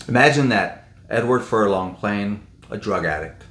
Imagine that, Edward Furlong playing a drug addict.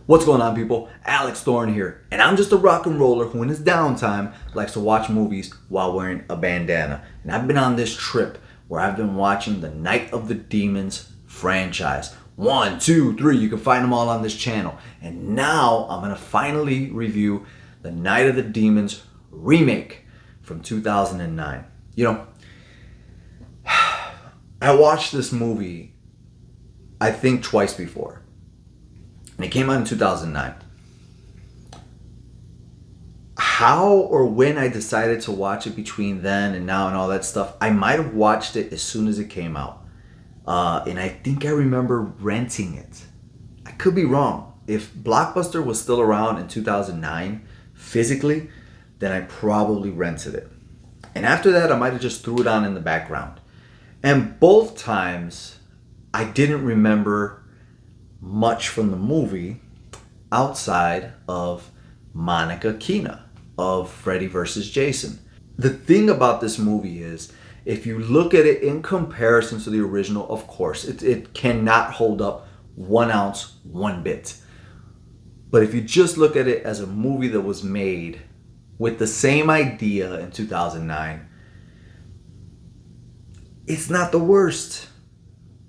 What's going on, people? Alex Thorn here, and I'm just a rock and roller who in his downtime likes to watch movies while wearing a bandana. And I've been on this trip where I've been watching the Night of the Demons franchise. 1, 2, 3, you can find them all on this channel. And now I'm gonna finally review the Night of the Demons remake from 2009. You know, I watched this movie, I think twice before. And it came out in 2009. How or when I decided to watch it between then and now and all that stuff, I might have watched it as soon as it came out. And I think I remember renting it. I could be wrong. If Blockbuster was still around in 2009, physically, then I probably rented it. And after that, I might have just threw it on in the background. And both times, I didn't remember much from the movie outside of Monica Keena of Freddy vs. Jason. The thing about this movie is, if you look at it in comparison to the original, of course, it cannot hold up 1 ounce, 1 bit. But if you just look at it as a movie that was made with the same idea in 2009, it's not the worst.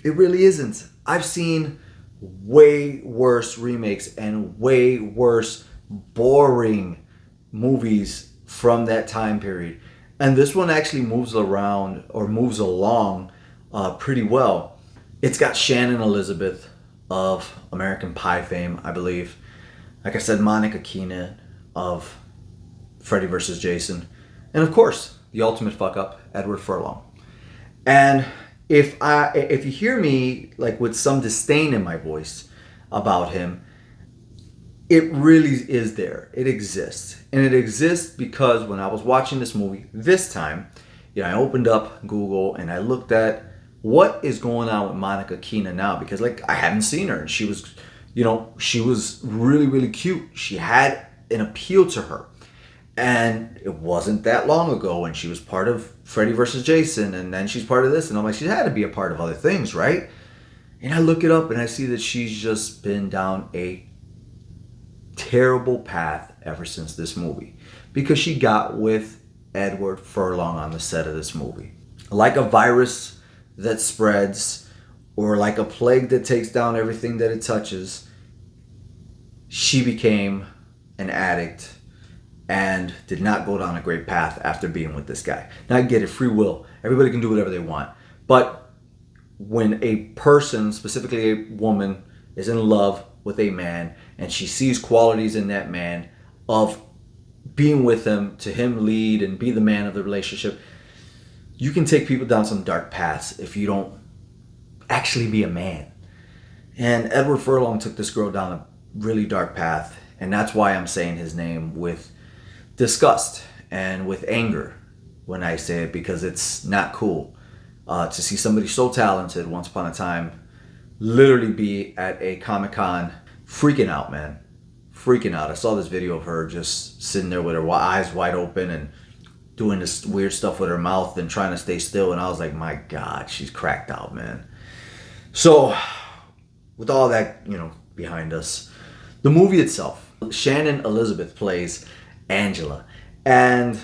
It really isn't. I've seen way worse remakes and way worse boring movies from that time period, and this one actually moves around or moves along pretty well. It's got Shannon Elizabeth of American Pie fame, I believe. Like I said, Monica Keena of Freddy vs. Jason, and of course the ultimate fuck up, Edward Furlong. And if you hear me like with some disdain in my voice about him, it really is there. It exists. And it exists because when I was watching this movie this time, I opened up Google and I looked at what is going on with Monica Keena now, because like I hadn't seen her, and she was really, really cute. She had an appeal to her. And it wasn't that long ago when she was part of Freddy vs. Jason, and then she's part of this, and I'm like, she had to be a part of other things, right? And I look it up and I see that she's just been down a terrible path ever since this movie, because she got with Edward Furlong on the set of this movie. Like a virus that spreads, or like a plague that takes down everything that it touches, she became an addict and did not go down a great path after being with this guy. Now I get it, free will. Everybody can do whatever they want. But when a person, specifically a woman, is in love with a man and she sees qualities in that man of being with him, to him lead and be the man of the relationship, you can take people down some dark paths if you don't actually be a man. And Edward Furlong took this girl down a really dark path, and that's why I'm saying his name with disgust and with anger when I say it, because it's not cool to see somebody so talented once upon a time literally be at a Comic-Con freaking out, man. Freaking out. I saw this video of her just sitting there with her eyes wide open and doing this weird stuff with her mouth and trying to stay still, and I was like, my God, she's cracked out, man. So with all that, behind us, the movie itself, Shannon Elizabeth plays Angela, and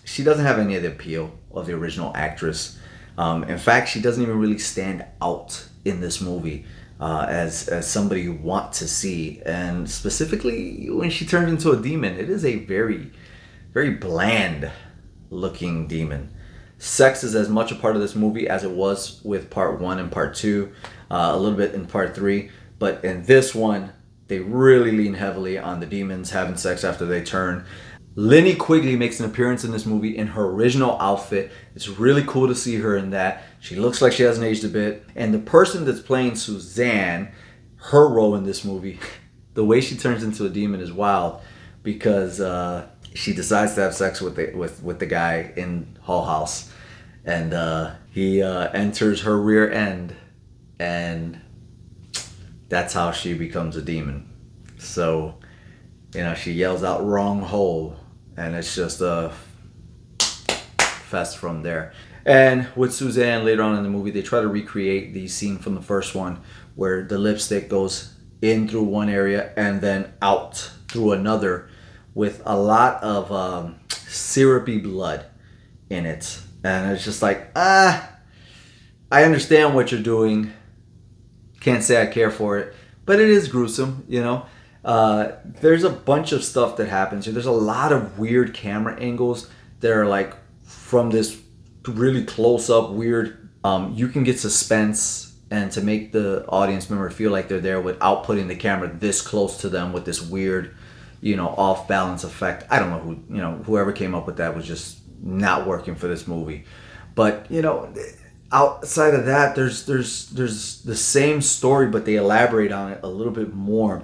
she doesn't have any of the appeal of the original actress. In fact, she doesn't even really stand out in this movie as somebody you want to see. And specifically when she turns into a demon, it is a very, very bland looking demon. Sex is as much a part of this movie as it was with part 1 and part 2, a little bit in part 3, but in this one they really lean heavily on the demons having sex after they turn. Linnea Quigley makes an appearance in this movie in her original outfit. It's really cool to see her in that. She looks like she hasn't aged a bit. And the person that's playing Suzanne, her role in this movie, the way she turns into a demon is wild, because she decides to have sex with the guy in Hull House. and he enters her rear end, and that's how she becomes a demon. So, she yells out "wrong hole," and it's just a fest from there. And with Suzanne, later on in the movie, they try to recreate the scene from the first one where the lipstick goes in through one area and then out through another, with a lot of syrupy blood in it. And it's just like, I understand what you're doing. Can't say I care for it, but it is gruesome, There's a bunch of stuff that happens here. There's a lot of weird camera angles that are like from this really close up weird. You can get suspense and to make the audience member feel like they're there without putting the camera this close to them with this weird, off balance effect. I don't know who, whoever came up with that was just not working for this movie. But, outside of that, there's the same story, but they elaborate on it a little bit more.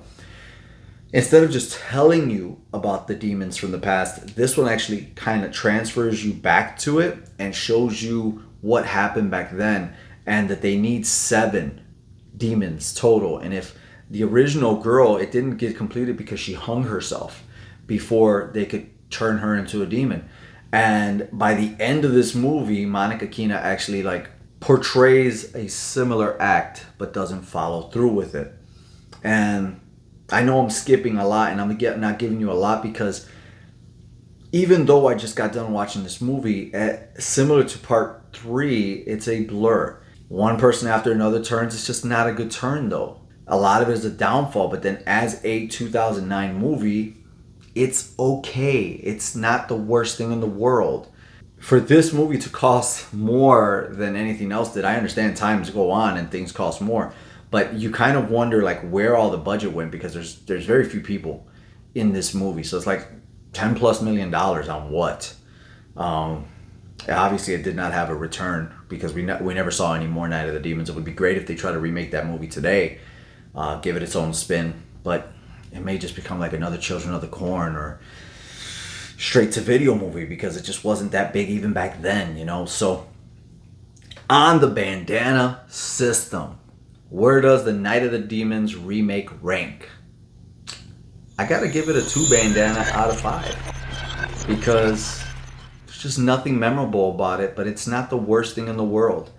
Instead of just telling you about the demons from the past, this one actually kind of transfers you back to it and shows you what happened back then, and that they need 7 demons total. And if the original girl, it didn't get completed because she hung herself before they could turn her into a demon. And by the end of this movie, Monica Keena actually portrays a similar act but doesn't follow through with it. And I know I'm skipping a lot, and I'm not giving you a lot because even though I just got done watching this movie, similar to part 3, it's a blur. One person after another turns. It's just not a good turn, though. A lot of it is a downfall, but then as a 2009 movie, it's okay. It's not the worst thing in the world. For this movie to cost more than anything else did, I understand times go on and things cost more, but you kind of wonder where all the budget went, because there's very few people in this movie. So it's $10+ million on what? Obviously, it did not have a return because we never saw any more Night of the Demons. It would be great if they try to remake that movie today, give it its own spin, but it may just become another Children of the Corn or straight to video movie because it just wasn't that big even back then, So on the bandana system, where does the Night of the Demons remake rank? I gotta give it a 2 bandana out of 5 because there's just nothing memorable about it, but it's not the worst thing in the world.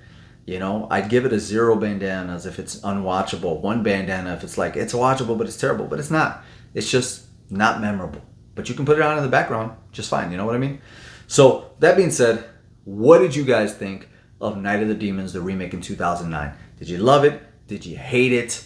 I'd give it a 0 bandanas if it's unwatchable, 1 bandana if it's it's watchable but it's terrible, but it's not. It's just not memorable. But you can put it on in the background just fine, you know what I mean? So that being said, what did you guys think of Night of the Demons, the remake in 2009? Did you love it? Did you hate it?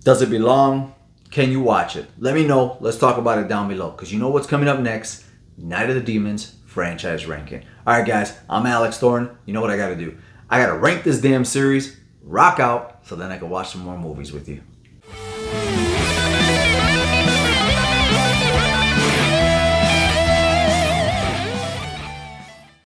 Does it belong? Can you watch it? Let me know. Let's talk about it down below, because you know what's coming up next. Night of the Demons franchise ranking. All right, guys, I'm Alex Thorn. You know what I got to do? I got to rank this damn series, rock out, so then I can watch some more movies with you.